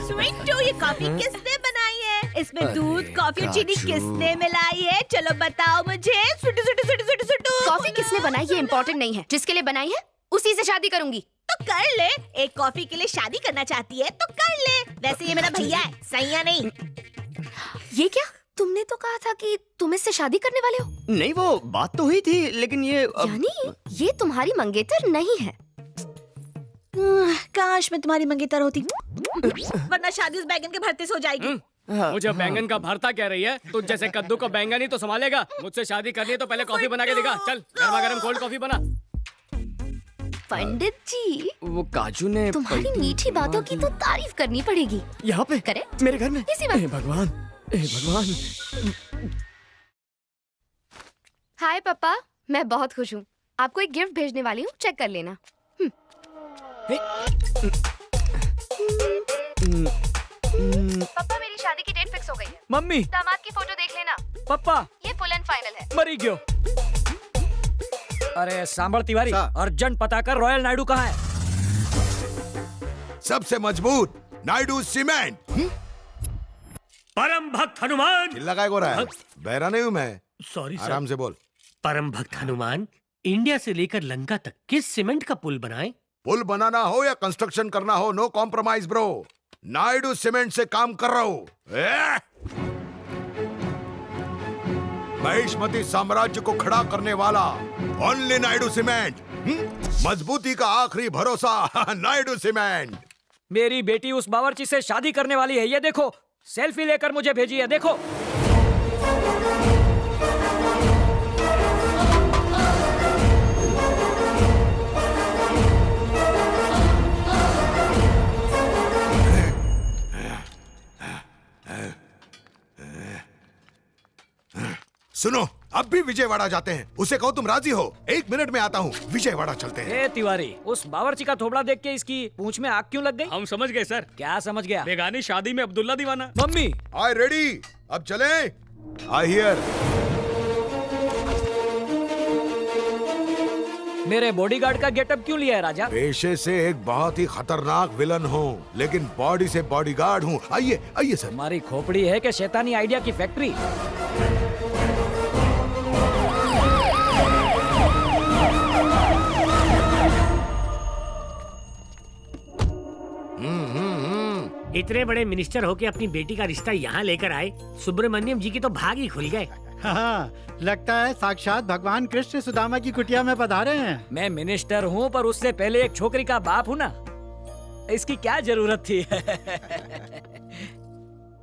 Sweet to, ये coffee किसने बनाई है? इसमें दूध, कॉफी और चीनी किसने मिलाई है? चलो बताओ मुझे। सुटू सुटू सुटू सुटू सुटू। कॉफी किसने बनाई ये इम्पोर्टेंट नहीं है, जिसके लिए बनाई है उसी से शादी करूंगी। तो कर ले। एक कॉफी के लिए शादी करना चाहती है तो कर ले। वैसे ये मेरा भैया है, सैया नहीं। ये क्या? तुमने तो कहा था कि तुम इससे शादी करने वाले हो। नहीं, वो बात तो हुई थी, लेकिन ये यानी ये तुम्हारी मंगेतर नहीं है। काश मैं तुम्हारी मंगेतर होती, वरना शादी उस बैगन के भरते से हो जाएगी। मुझे बैंगन का भरता कह रही है? तुझ जैसे कद्दू को बैंगन ही तो संभालेगा। मुझसे शादी करनी है तो पहले कॉफी बना के दिखा। चल गर्मा गर्म कोल्ड कॉफी बना। पंडित जी, वो काजू ने तुम्हारी मीठी बातों की तो तारीफ करनी पड़ेगी। यहाँ पे करेक्ट, मेरे घर में। इसी बात। हे भगवान, हे भगवान। हाय पापा, मैं बहुत खुश हूँ। आपको एक गिफ्ट भेजने वाली हूँ, चेक कर लेना। पापा, मेरी शादी की डेट फिक्स हो गई है। मम्मी, दामाद की फोटो देख लेना। पप्पा, ये फुल एंड फाइनल है। मरी गयो। अरे सांबर तिवारी, अर्जेंट पता कर रॉयल नायडू कहाँ है? सबसे मजबूत नायडू सीमेंट। परम भक्त हनुमान। चिल्ला काय को रहा है? बहरा नहीं हूँ मैं। Sorry sir. आराम से बोल। परम भक्त हनुमान, इंडिया से लेकर लंका तक किस सीमेंट का पुल बनाए? पुल बनाना हो या कंस्ट्रक्शन करना हो, no compromise bro. Naidu cement से काम कर रहा हूँ। महिष्मती साम्राज्य को खड़ा करने वाला ओनली नायडू सीमेंट। मजबूती का आखिरी भरोसा नायडू सीमेंट। मेरी बेटी उस बावर्ची से शादी करने वाली है, ये देखो। सेल्फी लेकर मुझे भेजी है, देखो। सुनो, अब भी विजयवाड़ा जाते हैं। उसे कहो तुम राजी हो? 1 मिनट में आता हूँ, विजयवाड़ा चलते हैं। ए तिवारी, उस बावर्ची का थोबड़ा देख के इसकी पूंछ में आग क्यों लग गई? हम समझ गए सर। क्या समझ गया? बेगानी शादी में अब्दुल्ला दीवाना। मम्मी, आई रेडी, अब चले। I hear. मेरे बॉडीगार्ड का गेटअप क्यों लिया है राजा? पेशे से एक बहुत ही खतरनाक विलन हूँ, लेकिन बॉडी से बॉडीगार्ड हूँ। आइए आइए सर। हमारी खोपड़ी है कि शैतानी आइडिया की फैक्ट्री? इतने बड़े मिनिस्टर होके अपनी बेटी का रिश्ता यहाँ लेकर आए, सुब्रमण्यम जी की तो भाग ही खुल गए। हाँ, लगता है साक्षात भगवान कृष्ण सुदामा की कुटिया में पधारे हैं। मैं मिनिस्टर हूँ, पर उससे पहले एक छोकरी का बाप हूँ ना। इसकी क्या जरूरत थी?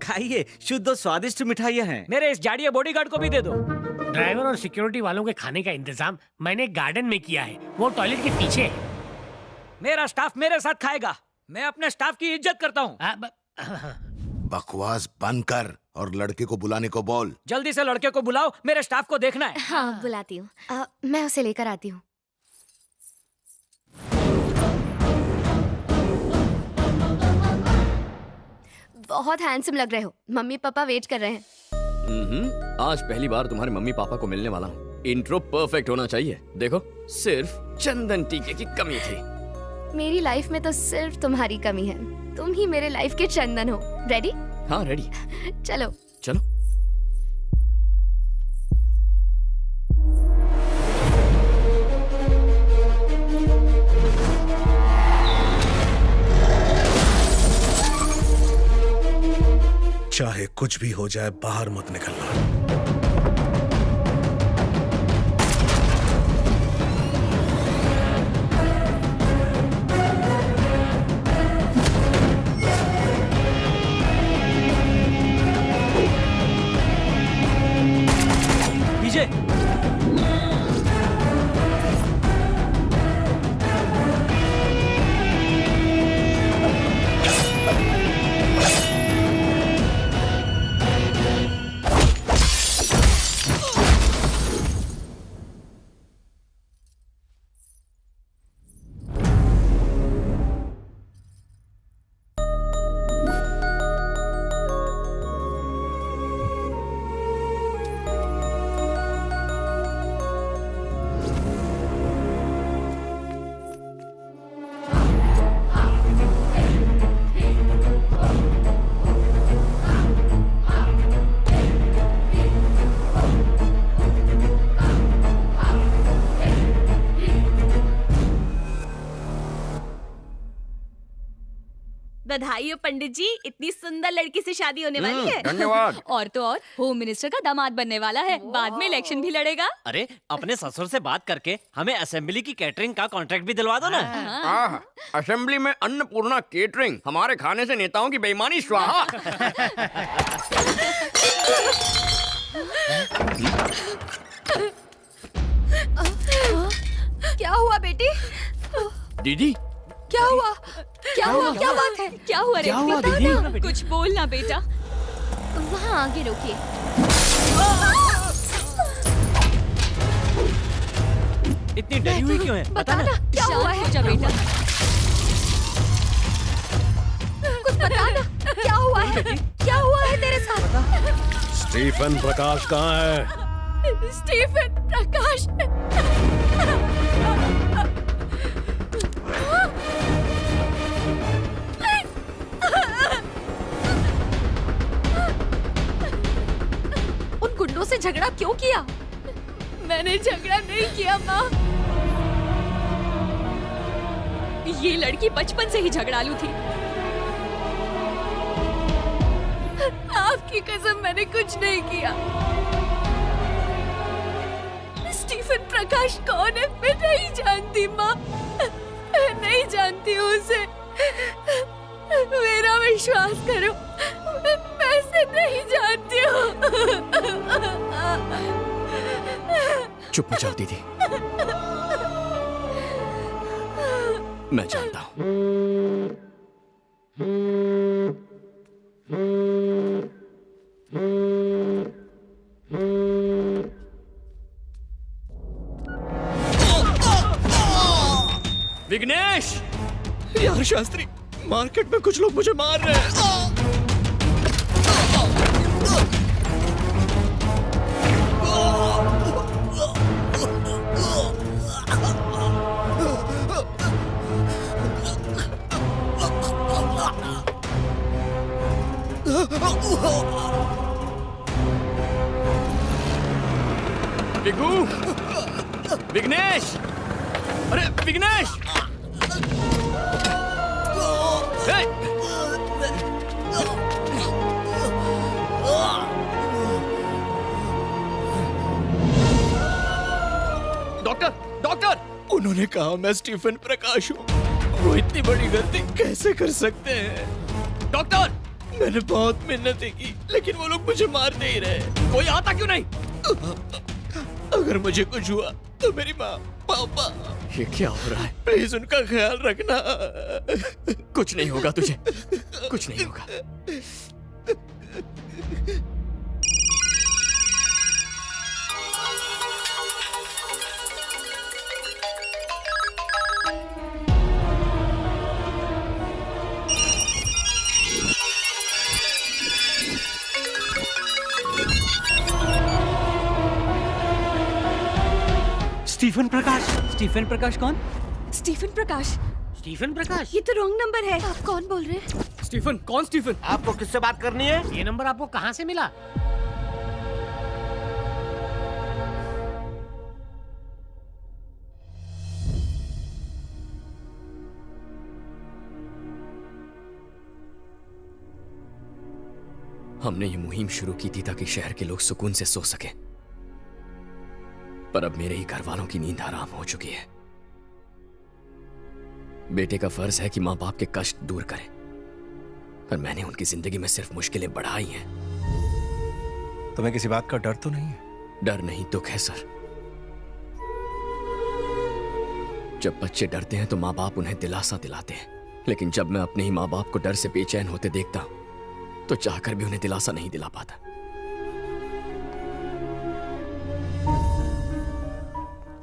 खाइए, शुद्ध और स्वादिष्ट मिठाइयाँ हैं। मेरे इस जाड़िया बॉडीगार्ड को भी दे दो। ड्राइवर और सिक्योरिटी वालों के खाने का इंतजाम मैंने गार्डन में किया है, वो टॉयलेट के पीछे है। मेरा स्टाफ मेरे साथ खाएगा। मैं अपने स्टाफ की इज्जत करता हूँ। बकवास बंद कर और लड़के को बुलाने को बोल। जल्दी से लड़के को बुलाओ, मेरे स्टाफ को देखना है। हाँ, बुलाती हूँ। मैं उसे लेकर आती हूँ। बहुत हैंडसम लग रहे हो। मम्मी पापा वेट कर रहे हैं। आज पहली बार तुम्हारे मम्मी पापा को मिलने वाला हूँ। इंट्रो परफेक्ट होना चाहिए। देखो, सिर्फ चंदन टीके की कमी थी। मेरी लाइफ में तो सिर्फ तुम्हारी कमी है। तुम ही मेरे लाइफ के चंदन हो। रेडी? हाँ, रेडी। चलो चलो। चाहे कुछ भी हो जाए, बाहर मत निकलना। विजय, बधाई हो पंडित जी, इतनी सुंदर लड़की से शादी होने वाली है। धन्यवाद। और तो और होम मिनिस्टर का दामाद बनने वाला है, बाद में इलेक्शन भी लड़ेगा। अरे अपने ससुर से बात करके हमें असेंबली की कैटरिंग का कॉन्ट्रैक्ट भी दिलवा दो ना। असेंबली में अन्नपूर्णा केटरिंग, हमारे खाने से नेताओं की बेईमानी स्वाहा। क्या हुआ बेटी? दीदी क्या हुआ? क्या हुआ? क्या बात है? क्या हुआ रे? क्या हुआ बता दीदी? ना, कुछ बोल ना बेटा। वहाँ आगे रोकिए। इतनी डरी हुई क्यों है? बता ना क्या हुआ है? हो जा बेटा। कुछ बता ना क्या हुआ है? क्या हुआ है तेरे साथ? स्टीफन प्रकाश कहाँ है? स्टीफन प्रकाश। उन गुंडों से झगड़ा क्यों किया? मैंने झगड़ा नहीं किया माँ, ये लड़की बचपन से ही झगड़ालू थी। आपकी कसम मैंने कुछ नहीं किया। स्टीफन प्रकाश कौन है मैं नहीं जानती माँ, मैं नहीं जानती हूँ उसे। मेरा विश्वास करो, मैं उसे नहीं जानती हूँ। चुप हो जाओ दीदी, मैं जानता हूँ। विघ्नेश! यार शास्त्री, मार्केट में कुछ लोग मुझे मार रहे हैं। विघू! विघ्नेश! अरे विघ्नेश! हे! डॉक्टर! डॉक्टर! उन्होंने कहा मैं स्टीफन प्रकाश हूँ। वो इतनी बड़ी गलती कैसे कर सकते हैं? डॉक्टर! मैंने बहुत मेहनत की, लेकिन वो लोग मुझे मारते ही रहे। कोई आता क्यों नहीं? अगर मुझे कुछ हुआ तो मेरी माँ, पापा, ये क्या हो रहा है? प्लीज उनका ख्याल रखना। कुछ नहीं होगा तुझे, कुछ नहीं होगा। स्टीफन प्रकाश। स्टीफन प्रकाश कौन? स्टीफन प्रकाश? स्टीफन प्रकाश? ये तो रॉन्ग नंबर है। आप कौन बोल रहे हैं? स्टीफन? कौन स्टीफन? आपको किससे बात करनी है? ये नंबर आपको कहाँ से मिला? हमने ये मुहिम शुरू की थी ताकि शहर के लोग सुकून से सो सके, पर अब मेरे ही घर वालों की नींद हराम हो चुकी है। बेटे का फर्ज है कि मां बाप के कष्ट दूर करे, पर मैंने उनकी जिंदगी में सिर्फ मुश्किलें बढ़ाई हैं। तुम्हें किसी बात का डर तो नहीं है? डर नहीं, दुख है सर। जब बच्चे डरते हैं तो माँ बाप उन्हें दिलासा दिलाते हैं, लेकिन जब मैं अपने ही माँ बाप को डर से बेचैन होते देखता हूं तो चाहकर भी उन्हें दिलासा नहीं दिला पाता।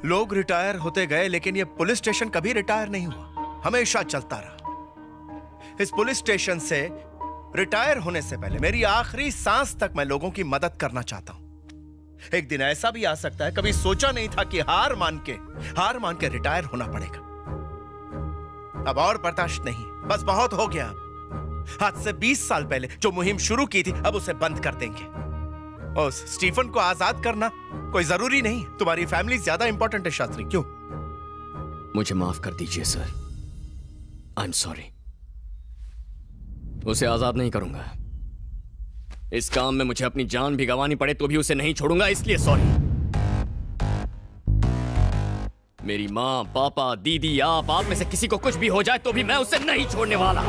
लोग रिटायर होते गए, लेकिन ये पुलिस स्टेशन कभी रिटायर नहीं हुआ, हमेशा चलता रहा। इस पुलिस स्टेशन से रिटायर होने से पहले मेरी आखिरी सांस तक मैं लोगों की मदद करना चाहता हूं। एक दिन ऐसा भी आ सकता है, कभी सोचा नहीं था कि हार मान के रिटायर होना पड़ेगा। अब और बर्दाश्त नहीं, बस बहुत हो गया। आज से 20 साल पहले जो मुहिम शुरू की थी, अब उसे बंद कर देंगे। और स्टीफन को आजाद करना कोई जरूरी नहीं, तुम्हारी फैमिली ज्यादा इंपॉर्टेंट है शास्त्री। क्यों? मुझे माफ कर दीजिए सर, आई एम सॉरी। उसे आजाद नहीं करूंगा। इस काम में मुझे अपनी जान भी गंवानी पड़े तो भी उसे नहीं छोड़ूंगा, इसलिए सॉरी। मेरी माँ, पापा, दीदी, आप में से किसी को कुछ भी हो जाए तो भी मैं उसे नहीं छोड़ने वाला।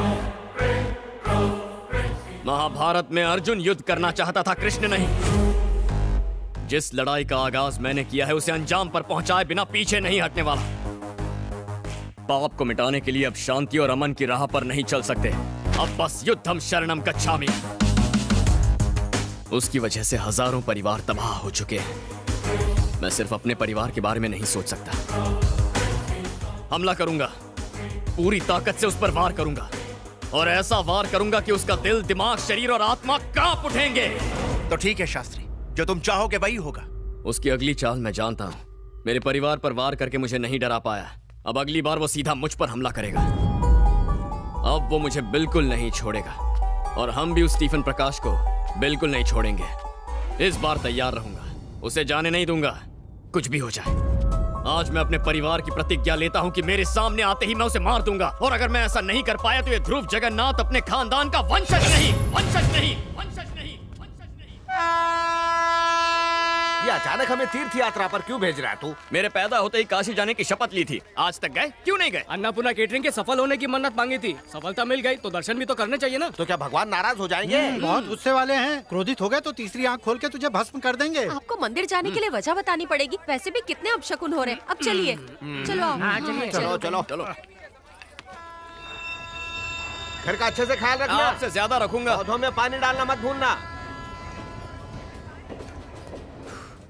महाभारत में अर्जुन युद्ध करना चाहता था, कृष्ण नहीं। जिस लड़ाई का आगाज मैंने किया है उसे अंजाम पर पहुंचाए बिना पीछे नहीं हटने वाला। पाप को मिटाने के लिए अब शांति और अमन की राह पर नहीं चल सकते। अब बस युद्धम शरणम गच्छामि। उसकी वजह से हजारों परिवार तबाह हो चुके हैं। मैं सिर्फ अपने परिवार के बारे में नहीं सोच सकता। हमला करूंगा, पूरी ताकत से उस पर वार करूंगा, और ऐसा वार करूंगा कि उसका दिल, दिमाग, शरीर और आत्मा कांप उठेंगे। तो ठीक है शास्त्री, जो तुम चाहोगे वही होगा। उसकी अगली चाल मैं जानता हूं। मेरे परिवार पर वार करके मुझे नहीं डरा पाया, अब अगली बार वो सीधा मुझ पर हमला करेगा। अब वो मुझे बिल्कुल नहीं छोड़ेगा, और हम भी उस स्टीफन प्रकाश को बिल्कुल नहीं छोड़ेंगे। इस बार तैयार रहूंगा, उसे जाने नहीं दूंगा, कुछ भी हो जाए। आज मैं अपने परिवार की प्रतिज्ञा लेता हूं कि मेरे सामने आते ही मैं उसे मार दूंगा, और अगर मैं ऐसा नहीं कर पाया तो ये ध्रुव जगन्नाथ अपने खानदान का वंशज नहीं, वंशज नहीं, वंशज नहीं, वंशज नहीं। ये अचानक हमें तीर्थ यात्रा पर क्यों भेज रहा है तू? मेरे पैदा होते ही काशी जाने की शपथ ली थी, आज तक गए क्यों नहीं गए? अन्नपूर्णा केटरिंग के सफल होने की मन्नत मांगी थी, सफलता मिल गई तो दर्शन भी तो करने चाहिए ना। तो क्या भगवान नाराज हो जाएंगे? बहुत गुस्से वाले हैं, क्रोधित हो गए तो तीसरी आंख खोल के तुझे भस्म कर देंगे। आपको मंदिर जाने के लिए वजह बतानी पड़ेगी। वैसे भी कितने अपशकुन हो रहे हैं। अब चलिए, चलो आओ। हाँ, चलिए। चलो चलो चलो, घर का अच्छे से ख्याल रखना। आपसे ज्यादा रखूंगा। पौधों में पानी डालना मत भूलना।